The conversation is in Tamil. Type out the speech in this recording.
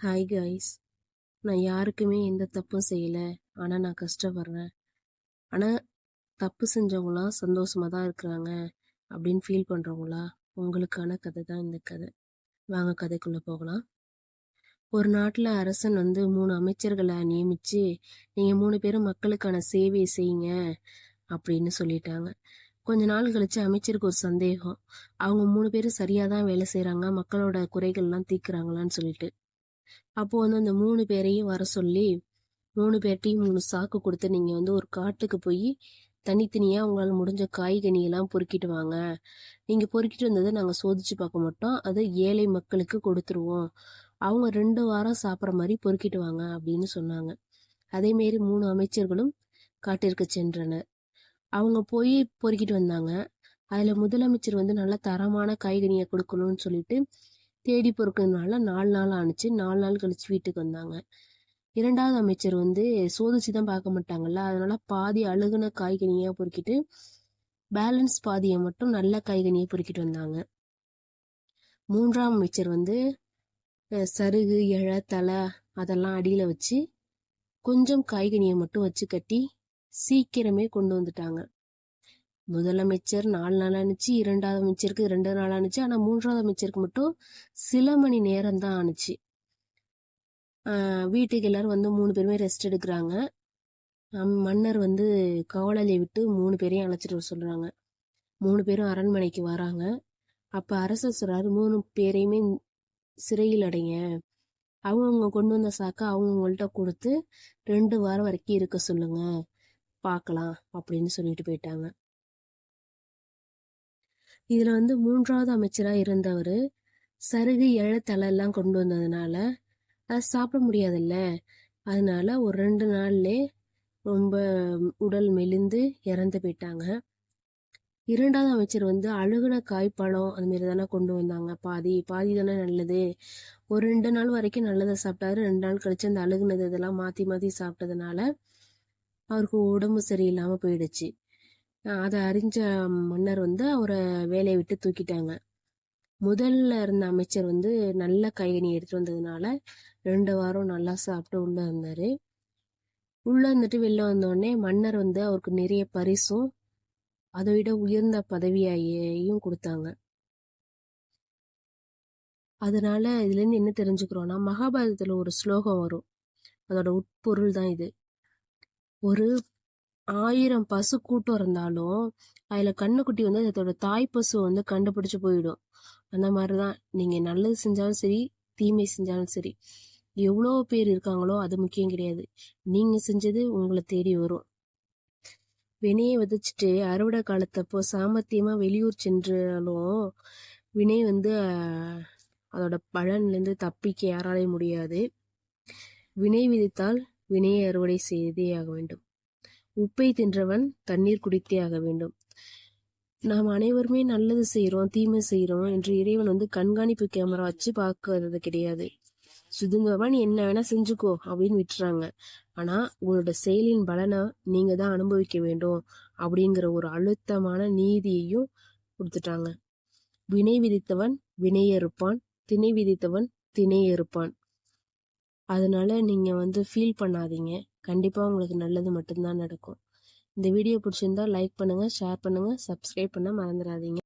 Hi guys. நான் யாருக்குமே எந்த தப்பும் செய்யலை, ஆனால் நான் கஷ்டப்படுறேன். ஆனால் தப்பு செஞ்சவங்களாம் சந்தோஷமாக தான் இருக்கிறாங்க அப்படின்னு ஃபீல் பண்ணுறவங்களா உங்களுக்கான கதை தான் இந்த கதை. வாங்க கதைக்குள்ளே போகலாம். ஒரு நாட்டில் அரசன் 3 அமைச்சர்களை நியமித்து நீங்கள் 3 பேரும் மக்களுக்கான சேவையை செய்யுங்க அப்படின்னு சொல்லிட்டாங்க. கொஞ்ச நாள் கழிச்சு அமைச்சருக்கு ஒரு சந்தேகம். அவங்க 3 பேரும் சரியாக தான் வேலை செய்கிறாங்க, மக்களோட குறைகள்லாம் தீர்க்குறாங்களான்னு சொல்லிட்டு. அப்போ அந்த 3 பேரையும் வர சொல்லி 3 பேர்ட்டையும் 3 சாக்கு கொடுத்து நீங்க ஒரு காட்டுக்கு போய் தனித்தனியா உங்களால முடிஞ்ச காய்கனியெல்லாம் பொறுக்கிட்டு வாங்க. நீங்க பொறுக்கிட்டு வந்ததை நாங்க சோதிச்சு பார்க்க மாட்டோம், அதை ஏழை மக்களுக்கு கொடுத்துருவோம். அவங்க 2 வாரம் சாப்பிட்ற மாதிரி பொறுக்கிட்டு வாங்க அப்படின்னு சொன்னாங்க. அதே மாரி 3 அமைச்சர்களும் காட்டிற்கு சென்றனர். அவங்க போய் பொறுக்கிட்டு வந்தாங்க. அதுல முதலமைச்சர் நல்ல தரமான காய்கனியை கொடுக்கணும்னு சொல்லிட்டு தேடி பொறுக்கிறதுனால 4 நாள் ஆணுச்சு. 4 நாள் கழிச்சு வீட்டுக்கு வந்தாங்க. 2வது அமைச்சர் சோதிச்சு தான் பார்க்க மாட்டாங்கல்ல, அதனால பாதி அழுகுன காய்கனியா பொறுக்கிட்டு பேலன்ஸ் பாதியை மட்டும் நல்ல காய்கனியை பொறுக்கிட்டு வந்தாங்க. 3ஆம் அமைச்சர் சருகு, இழை, தலை அதெல்லாம் அடியில வச்சு கொஞ்சம் காய்கனியை மட்டும் வச்சு கட்டி சீக்கிரமே கொண்டு வந்துட்டாங்க. முதலமைச்சர் 4 நாள் ஆணுச்சு, 2வது அமைச்சருக்கு 2 நாள் ஆணுச்சு. ஆனா 3வது அமைச்சருக்கு மட்டும் சில மணி நேரம் தான் ஆணுச்சு. வீட்டுக்கு எல்லாரும் 3 பேருமே ரெஸ்ட் எடுக்கிறாங்க. மன்னர் காவலாளியை விட்டு 3 பேரையும் அழைச்சிட்டு வர சொல்றாங்க. 3 பேரும் அரண்மனைக்கு வராங்க. அப்ப அரசர் சொல்றாரு, 3 பேரையுமே சிறையில் அடைங்க. அவங்க கொண்டு வந்த சாக்க அவங்கள்ட்ட கொடுத்து 2 வாரம் வரைக்கும் இருக்க சொல்லுங்க, பார்க்கலாம் அப்படின்னு சொல்லிட்டு போயிட்டாங்க. இதுல 3வது அமைச்சரா இருந்தவர் சருகு, இழை, தலை எல்லாம் கொண்டு வந்ததுனால அது சாப்பிட முடியாதுல்ல. அதனால ஒரு 2 நாள்லே ரொம்ப உடல் மெலிந்து இறந்து போயிட்டாங்க. 2வது அமைச்சர் அழுகுன காய்ப்பழம் அது மாரி தானே கொண்டு வந்தாங்க. பாதி பாதி தானே நல்லது. ஒரு 2 நாள் வரைக்கும் நல்லதை சாப்பிட்டாரு. 2 நாள் கழிச்சு அந்த அழுகுனது இதெல்லாம் மாத்தி மாத்தி சாப்பிட்டதுனால அவருக்கு உடம்பு சரியில்லாம போயிடுச்சு. அதை அறிஞ்ச மன்னர் அவரை வேலையை விட்டு தூக்கிட்டாங்க. முதல்ல இருந்த அமைச்சர் நல்ல காய்கனி எடுத்துட்டு வந்ததுனால 2 வாரம் நல்லா சாப்பிட்டு உள்ள இருந்தாரு. உள்ள இருந்துட்டு வெளில வந்தோடனே மன்னர் அவருக்கு நிறைய பரிசும் அதை விட உயர்ந்த பதவியையும் கொடுத்தாங்க. அதனால இதுல இருந்து என்ன தெரிஞ்சுக்கிறோம்னா, மகாபாரதத்துல ஒரு ஸ்லோகம் வரும், அதோட உட்பொருள் தான் இது. ஒரு 1000 பசு கூட்டம் இருந்தாலும் அதுல கண்ணுக்குட்டி அதோட தாய் பசு கண்டுபிடிச்சு போயிடும். அந்த மாதிரிதான் நீங்க நல்லது செஞ்சாலும் சரி, தீமை செஞ்சாலும் சரி, எவ்வளோ பேர் இருக்காங்களோ அது முக்கியம் கிடையாது. நீங்க செஞ்சது உங்களை தேடி வரும். வினையை விதைச்சிட்டு அறுவடை காலத்தப்போ சாமர்த்தியமா வெளியூர் சென்றாலும் வினை அதோட பலன்லேருந்து தப்பிக்க யாராலையும் முடியாது. வினை விதித்தால் வினையை அறுவடை செய்தே ஆக வேண்டும். உப்பை தின்றவன் தண்ணீர் குடித்தே ஆக வேண்டும். நாம் அனைவருமே நல்லது செய்யறோம், தீமை செய்யறோம் என்று இறைவன் கண்காணிப்பு கேமரா வச்சு பார்க்கறது கிடையாது. சுதுங்கவன் என்ன வேணா செஞ்சுக்கோ அப்படின்னு விட்டுறாங்க. ஆனா உங்களோட செயலின் பலனை நீங்க தான் அனுபவிக்க வேண்டும் அப்படிங்கிற ஒரு அழுத்தமான நீதியையும் கொடுத்துட்டாங்க. வினை விதித்தவன் வினையை இருப்பான், திணை விதித்தவன் திணையை இருப்பான். அதனால நீங்க ஃபீல் பண்ணாதீங்க. கண்டிப்பா உங்களுக்கு நல்லது மட்டும்தான் நடக்கும். இந்த வீடியோ பிடிச்சிருந்தா லைக் பண்ணுங்க, ஷேர் பண்ணுங்க, சப்ஸ்கிரைப் பண்ண மறந்துடாதீங்க.